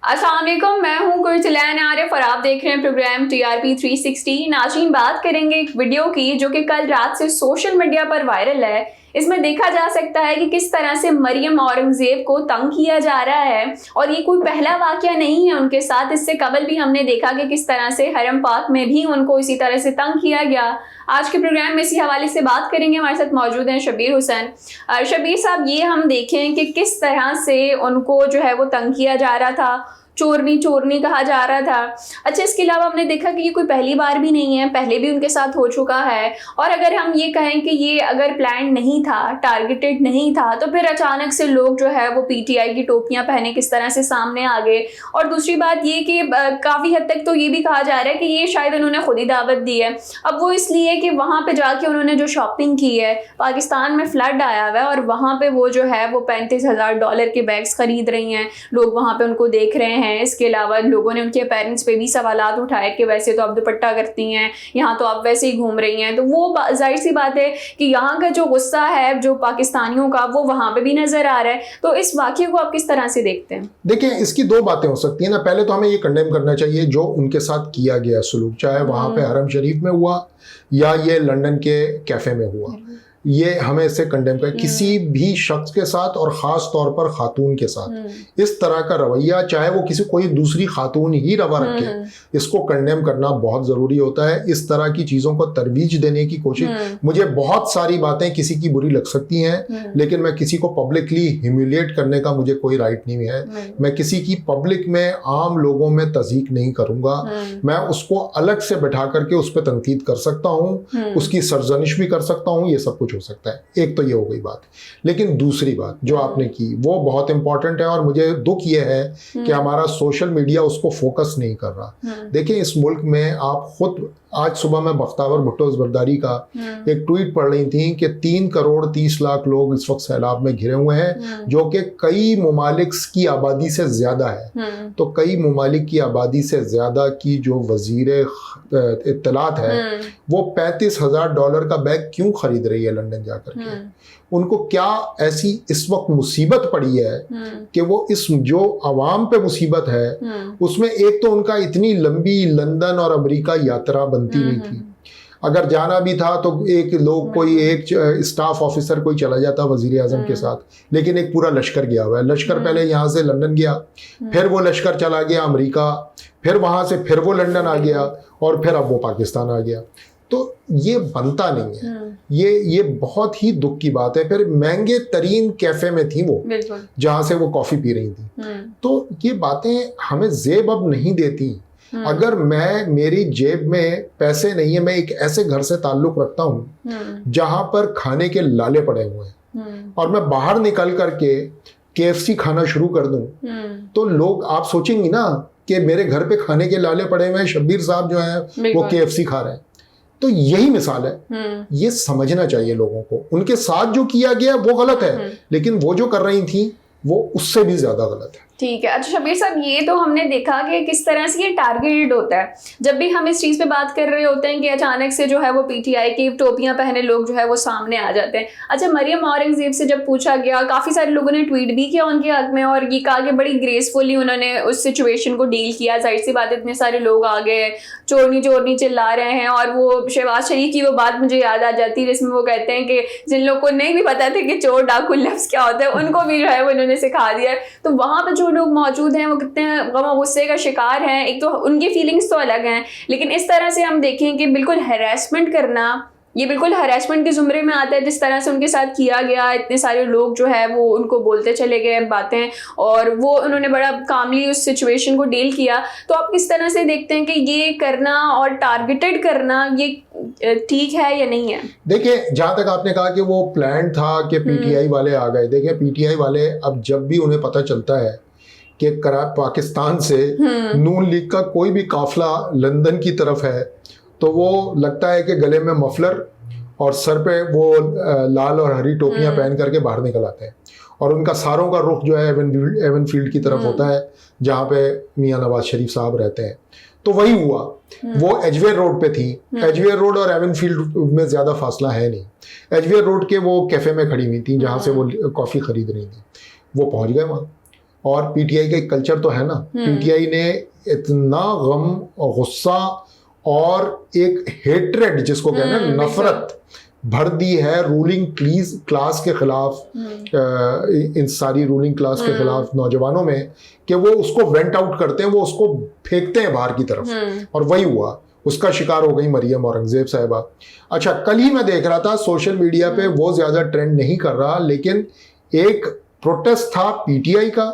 अस्सलाम वालेकुम, मैं हूं कुर्तलैन आरिफ और आप देख रहे हैं प्रोग्राम TRP 360। नाज़रीन, बात करेंगे एक वीडियो की जो कि कल रात से सोशल मीडिया पर वायरल है। इसमें देखा जा सकता है कि किस तरह से मरियम औरंगजेब को तंग किया जा रहा है और ये कोई पहला वाकया नहीं है उनके साथ। इससे कबल भी हमने देखा कि किस तरह से हरम पाक में भी उनको इसी तरह से तंग किया गया। आज के प्रोग्राम में इसी हवाले से बात करेंगे। हमारे साथ मौजूद हैं शबीर हुसैन। शबीर साहब, ये हम देखें कि किस तरह से उनको जो है वो तंग किया जा रहा था, चोरनी चोरनी कहा जा रहा था। अच्छा, इसके अलावा हमने देखा कि ये कोई पहली बार भी नहीं है, पहले भी उनके साथ हो चुका है। और अगर हम ये कहें कि ये अगर प्लान नहीं था, टारगेटेड नहीं था, तो फिर अचानक से लोग जो है वो PTI की टोपियां पहने किस तरह से सामने आ गए। और दूसरी बात ये कि काफ़ी हद तक तो ये भी कहा जा रहा है कि ये शायद उन्होंने खुद ही दावत दी है। अब वो इसलिए कि वहाँ पर जाके उन्होंने जो शॉपिंग की है, पाकिस्तान में फ्लड आया हुआ है और वहाँ पर वो जो है वो $35,000 के बैग्स खरीद रही हैं। लोग वहाँ पर उनको देख रहे हैं। इसके अलावा लोगों ने उनके पेरेंट्स पे भी सवालात उठाए कि वैसे तो आप दुपट्टा करती हैं, यहाँ तो आप वैसे ही घूम रही हैं। तो वो जाहिर सी बात है कि यहाँ का जो गुस्सा है जो पाकिस्तानियों का, वो वहाँ पे भी नजर आ रहा है। तो इस वाक़ये को आप किस तरह से देखते हैं? देखिए, इसकी दो बातें हो सकती हैं ना। पहले तो हमें ये कंडेम करना चाहिए जो उनके साथ किया गया सलूक, चाहे वहाँ पे हरम शरीफ में हुआ या ये लंदन के कैफे में हुआ, ये हमें इससे कंडेम कर। किसी भी शख्स के साथ और ख़ास तौर पर खातून के साथ इस तरह का रवैया, चाहे वो कोई दूसरी खातून ही रवा रखे, इसको कंडेम करना बहुत ज़रूरी होता है। इस तरह की चीज़ों को तरवीज देने की कोशिश, मुझे बहुत सारी बातें किसी की बुरी लग सकती हैं, लेकिन मैं किसी को पब्लिकली ह्यूमिलिएट करने का मुझे कोई राइट नहीं है। मैं किसी की पब्लिक में, आम लोगों में तज़ीक नहीं करूँगा। मैं उसको अलग से बैठा करके उस पर तनकीद कर सकता हूँ, उसकी सरजनिश भी कर सकता हूँ, ये सब कुछ हो सकता है। एक तो ये हो गई बात। लेकिन दूसरी बात जो आपने की वो बहुत इंपॉर्टेंट है और मुझे दुख ये है कि हमारा सोशल मीडिया उसको फोकस नहीं कर रहा। देखिए, इस मुल्क में आप खुद, आज सुबह मैं बख्तावर भुट्टो ज़रदारी का एक ट्वीट पढ़ रही थी कि 3,30,00,000 लोग इस वक्त सैलाब में घिरे हुए हैं, जो कि कई ममालिक की आबादी से ज़्यादा है। तो कई ममालिक की आबादी से ज़्यादा की जो वज़ीर इत्तलात है वो $35,000 का बैग क्यों खरीद रही है लंदन जाकर के? उनको क्या ऐसी इस वक्त मुसीबत पड़ी है कि वो इस जो आवाम पे मुसीबत है उसमें, एक तो उनका इतनी लंबी लंदन और अमेरिका यात्रा बनती नहीं थी। अगर जाना भी था तो कोई एक स्टाफ ऑफिसर कोई चला जाता वजीर आजम के साथ, लेकिन एक पूरा लश्कर गया हुआ है। लश्कर पहले यहाँ से लंदन गया, फिर वो लश्कर चला गया अमेरिका, फिर वहाँ से फिर वो लंदन आ गया और फिर अब वो पाकिस्तान आ गया। तो ये बनता नहीं है। ये बहुत ही दुख की बात है। फिर महंगे तरीन कैफे में थी वो, जहाँ से वो कॉफी पी रही थी। तो ये बातें हमें जेब अब नहीं देती। अगर मेरी जेब में पैसे नहीं है, मैं एक ऐसे घर से ताल्लुक रखता हूँ जहां पर खाने के लाले पड़े हुए हैं और मैं बाहर निकल करके KFC खाना शुरू कर दूं, तो लोग, आप सोचेंगी ना कि मेरे घर पे खाने के लाले पड़े हुए हैं, शब्बीर साहब जो हैं वो KFC खा रहे हैं। तो यही मिसाल है। ये समझना चाहिए लोगों को। उनके साथ जो किया गया वो गलत है, लेकिन वो जो कर रही थी वो उससे भी ज्यादा गलत है। ठीक है। अच्छा शबीर साहब, ये तो हमने देखा कि किस तरह से ये टारगेटेड होता है। जब भी हम इस चीज़ पे बात कर रहे होते हैं कि अचानक से जो है वो PTI की टोपियां पहने लोग जो है वो सामने आ जाते हैं। अच्छा, मरियम औरंगजेब से जब पूछा गया, काफ़ी सारे लोगों ने ट्वीट भी किया उनके हक में और ये कहा कि बड़ी ग्रेसफुली उन्होंने उस सिचुएशन को डील किया। जाहिर सी बात, इतने सारे लोग आ गए, चोरनी चोरनी चिल्ला रहे हैं। और वो शहबाज शरीफ की वो बात मुझे याद आ जाती है जिसमें वो कहते हैं कि जिन लोगों को नहीं भी पता था कि चोर डाकू लफ्ज़ क्या होता है, उनको भी जो है वो उन्होंने सिखा दिया। तो वहाँ पर जो लोग मौजूद हैं वो कितने गम गुस्से का शिकार हैं। एक तो उनकी फीलिंग्स तो अलग हैं, लेकिन इस तरह से हम देखें कि बिल्कुल हैरेसमेंट करना, ये बिल्कुल हैरेसमेंट के ज़ुमरे में आता है। जिस तरह से उनके साथ किया गया, इतने सारे लोग जो है वो उनको बोलते चले गए बातें और वो उन्होंने बड़ा कामली उस सिचुएशन को डील किया। तो आप किस तरह से देखते हैं कि ये करना और टारगेटेड करना ये ठीक है या नहीं है? देखिए, जहाँ तक आपने कहा कि वो प्लान था कि PTI वाले आ गए, देखिए PTI वाले अब जब भी उन्हें पता चलता है कि पाकिस्तान से नून लीग का कोई भी काफिला लंदन की तरफ है, तो वो लगता है कि गले में मफलर और सर पे वो लाल और हरी टोपियां पहन करके बाहर निकल आते हैं और उनका सारों का रुख जो है एवन फील्ड की तरफ होता है, जहाँ पे मियां नवाज शरीफ साहब रहते हैं। तो वही हुआ, वो एजवेयर रोड पे थी। एजवेयर रोड और एवन फील्ड में ज़्यादा फासला है नहीं। एजवेयर रोड के वो कैफ़े में खड़ी हुई थी जहाँ से वो कॉफ़ी खरीद रही थी। वो पहुँच गए वहाँ। और पीटीआई का एक कल्चर तो है ना, पीटीआई ने इतना गम और गुस्सा और एक हेट्रेड जिसको कहते हैं नफरत भर दी है रूलिंग क्लास के खिलाफ, इन सारी रूलिंग क्लास के खिलाफ नौजवानों में, कि वो उसको वेंट आउट करते हैं, वो उसको फेंकते हैं बाहर की तरफ। और वही हुआ, उसका शिकार हो गई मरियम औरंगजेब साहिबा। अच्छा, कल ही मैं देख रहा था सोशल मीडिया पे, वो ज्यादा ट्रेंड नहीं कर रहा, लेकिन एक प्रोटेस्ट था पीटीआई का,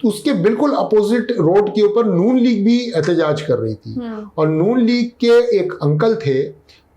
उसके बिल्कुल अपोजिट रोड के ऊपर नून लीग भी एहतजाज कर रही थी। और नून लीग के एक अंकल थे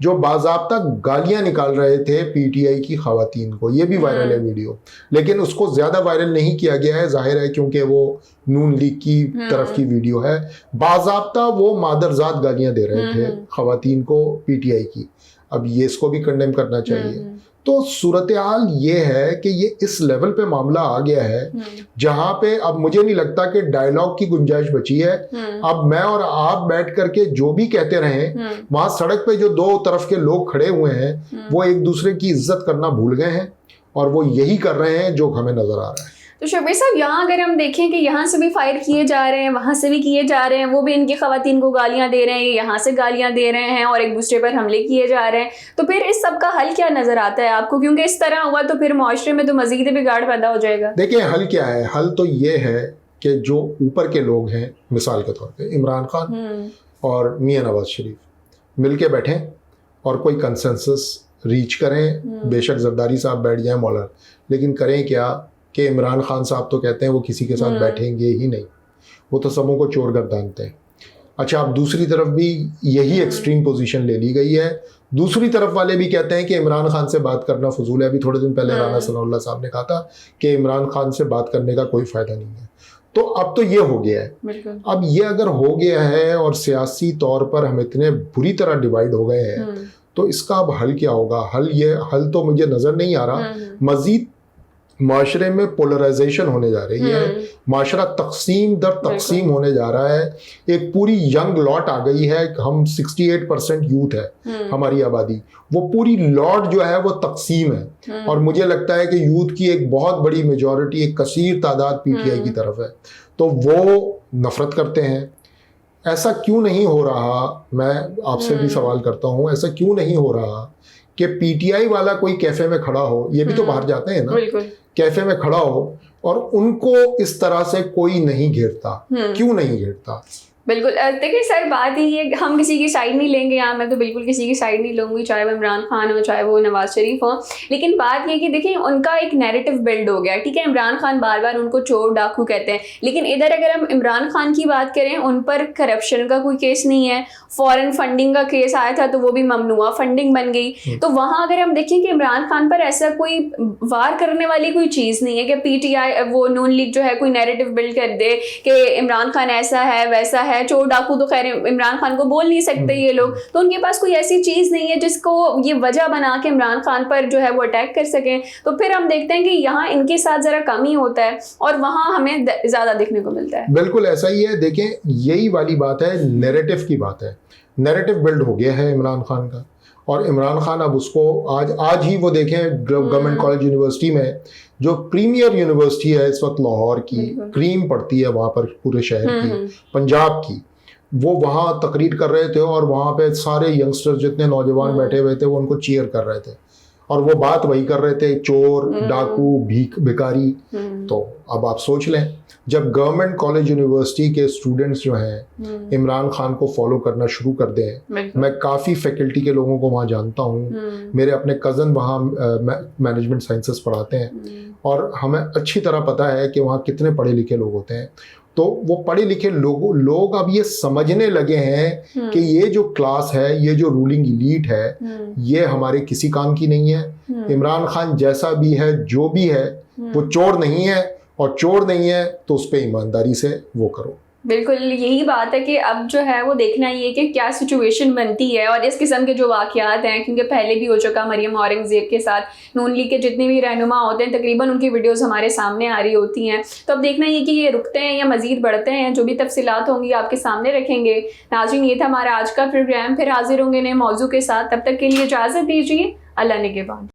जो बाज़ाब्ता गालियां निकाल रहे थे पीटीआई की खवातीन को। ये भी वायरल है वीडियो, लेकिन उसको ज्यादा वायरल नहीं किया गया है, जाहिर है क्योंकि वो नून लीग की तरफ की वीडियो है। बाज़ाब्ता वो मादरजात गालियां दे रहे थे खवातीन को पीटीआई की। अब ये इसको भी कंडेम करना चाहिए। तो सूरत हाल ये है कि ये इस लेवल पे मामला आ गया है जहां पे अब मुझे नहीं लगता कि डायलॉग की गुंजाइश बची है। अब मैं और आप बैठ करके जो भी कहते रहें, वहां सड़क पे जो दो तरफ के लोग खड़े हुए हैं वो एक दूसरे की इज्जत करना भूल गए हैं, और वो यही कर रहे हैं जो हमें नजर आ रहा है। तो शबीर साहब, यहाँ अगर हम देखें कि यहाँ से भी फायर किए जा रहे हैं, वहाँ से भी किए जा रहे हैं, वो भी इनकी खवातीन को गालियाँ दे रहे हैं, यहाँ से गालियाँ दे रहे हैं और एक दूसरे पर हमले किए जा रहे हैं, तो फिर इस सब का हल क्या नजर आता है आपको? क्योंकि इस तरह हुआ तो फिर मुआशरे में तो मजीद बिगाड़ पैदा हो जाएगा। देखिए, हल क्या है? हल तो ये है कि जो ऊपर के लोग हैं, मिसाल के तौर पर इमरान खान और मियां नवाज शरीफ मिलके बैठें और कोई कंसेंसस रीच करें। बेशक जरदारी साहब बैठ जाएं मौलाना, लेकिन करें क्या कि इमरान खान साहब तो कहते हैं वो किसी के साथ बैठेंगे ही नहीं, वो तो सबों को चोर गर्दानते हैं। अच्छा, अब दूसरी तरफ भी यही एक्सट्रीम पोजीशन ले ली गई है। दूसरी तरफ वाले भी कहते हैं कि इमरान खान से बात करना फजूल है। अभी थोड़े दिन पहले राना सनाउल्लाह साहब ने कहा था कि इमरान खान से बात करने का कोई फायदा नहीं है। तो अब तो ये हो गया है। अब ये अगर हो गया है और सियासी तौर पर हम इतने बुरी तरह डिवाइड हो गए हैं, तो इसका अब हल क्या होगा? हल तो मुझे नजर नहीं आ रहा। मजीद माशरे में पोलराइजेशन होने जा रही है, माशरा तकसीम दर तकसीम होने जा रहा है। एक पूरी यंग लॉट आ गई है, हम 68% यूथ है हमारी आबादी, वो पूरी लॉट जो है वो तकसीम है। और मुझे लगता है कि यूथ की एक बहुत बड़ी मेजॉरिटी, एक कसीर तादाद पीटीआई की तरफ है, तो वो नफरत करते हैं। ऐसा क्यों नहीं हो रहा, मैं आपसे भी सवाल करता हूँ, ऐसा क्यों नहीं हो रहा कि पीटीआई वाला कोई कैफे में खड़ा हो, ये भी तो बाहर जाते हैं ना, कैफे में खड़ा हो और उनको इस तरह से कोई नहीं घेरता? क्यों नहीं घेरता? बिल्कुल। देखिए सर, बात ही है, हम किसी की साइड नहीं लेंगे यहाँ, मैं तो बिल्कुल किसी की साइड नहीं लूँगी, चाहे वो इमरान खान हो चाहे वो नवाज शरीफ हो। लेकिन बात ये कि देखिए उनका एक नैरेटिव बिल्ड हो गया, ठीक है। इमरान खान बार बार उनको चोर डाकू कहते हैं, लेकिन इधर अगर हम इमरान खान की बात करें, उन पर करप्शन का कोई केस नहीं है। फॉरेन फंडिंग का केस आया था तो वो भी ममनुआ फंडिंग बन गई। तो वहाँ अगर हम देखें कि इमरान खान पर ऐसा कोई वार करने वाली कोई चीज़ नहीं है कि पीटीआई वो नून लीग जो है कोई नैरेटिव बिल्ड कर दे कि इमरान खान ऐसा है वैसा है। चोर डाकू तो खैर इमरान खान को बोल नहीं सकते ये लोग, तो उनके पास कोई ऐसी चीज़ नहीं है जिसको ये वजह बना के इमरान खान पर जो है वो अटैक कर सकें। तो फिर हम देखते हैं कि यहाँ इनके साथ ज़रा कम ही होता है और वहाँ हमें ज़्यादा देखने को मिलता है। बिल्कुल ऐसा ही है। देखें, यही वाली बात है, नैरेटिव की बात है। नैरेटिव बिल्ड हो गया है इमरान खान का, और इमरान खान अब उसको आज ही वो देखें गवर्नमेंट कॉलेज यूनिवर्सिटी में, जो प्रीमियर यूनिवर्सिटी है इस वक्त लाहौर की, क्रीम पड़ती है वहाँ पर पूरे शहर की, पंजाब की, वो वहाँ तकरीर कर रहे थे और वहाँ पे सारे यंगस्टर्स जितने नौजवान बैठे हुए थे वो उनको चीयर कर रहे थे और वो बात वही कर रहे थे, चोर डाकू भिखारी। तो अब आप सोच लें, जब गवर्नमेंट कॉलेज यूनिवर्सिटी के स्टूडेंट्स जो हैं इमरान खान को फॉलो करना शुरू कर दें, मैं काफ़ी फैकल्टी के लोगों को वहाँ जानता हूँ, मेरे अपने कज़न वहाँ मैनेजमेंट साइंसेस पढ़ाते हैं और हमें अच्छी तरह पता है कि वहाँ कितने पढ़े लिखे लोग होते हैं। तो वो पढ़े लिखे लोग अब ये समझने लगे हैं कि ये जो क्लास है, ये जो रूलिंग इलीट है, ये हमारे किसी काम की नहीं है। इमरान खान जैसा भी है, जो भी है, वो चोर नहीं है, और चोर नहीं है तो उस पर ईमानदारी से वो करो। बिल्कुल यही बात है कि अब जो है वो देखना ये कि क्या सिचुएशन बनती है और इस किस्म के जो वाक़यात हैं, क्योंकि पहले भी हो चुका मरियम औरंगज़ेब के साथ, नून लीग के जितने भी रहनुमा होते हैं तकरीबन उनकी वीडियोस हमारे सामने आ रही होती हैं। तो अब देखना ये कि ये रुकते हैं या मज़ीद बढ़ते हैं, जो भी तफसीलात होंगी आपके सामने रखेंगे। नाज़रीन, ये था हमारा आज का प्रोग्राम, फिर हाजिर होंगे नए मौजू के साथ। तब तक के लिए इजाज़त दीजिए, अल्लाह निगहबान।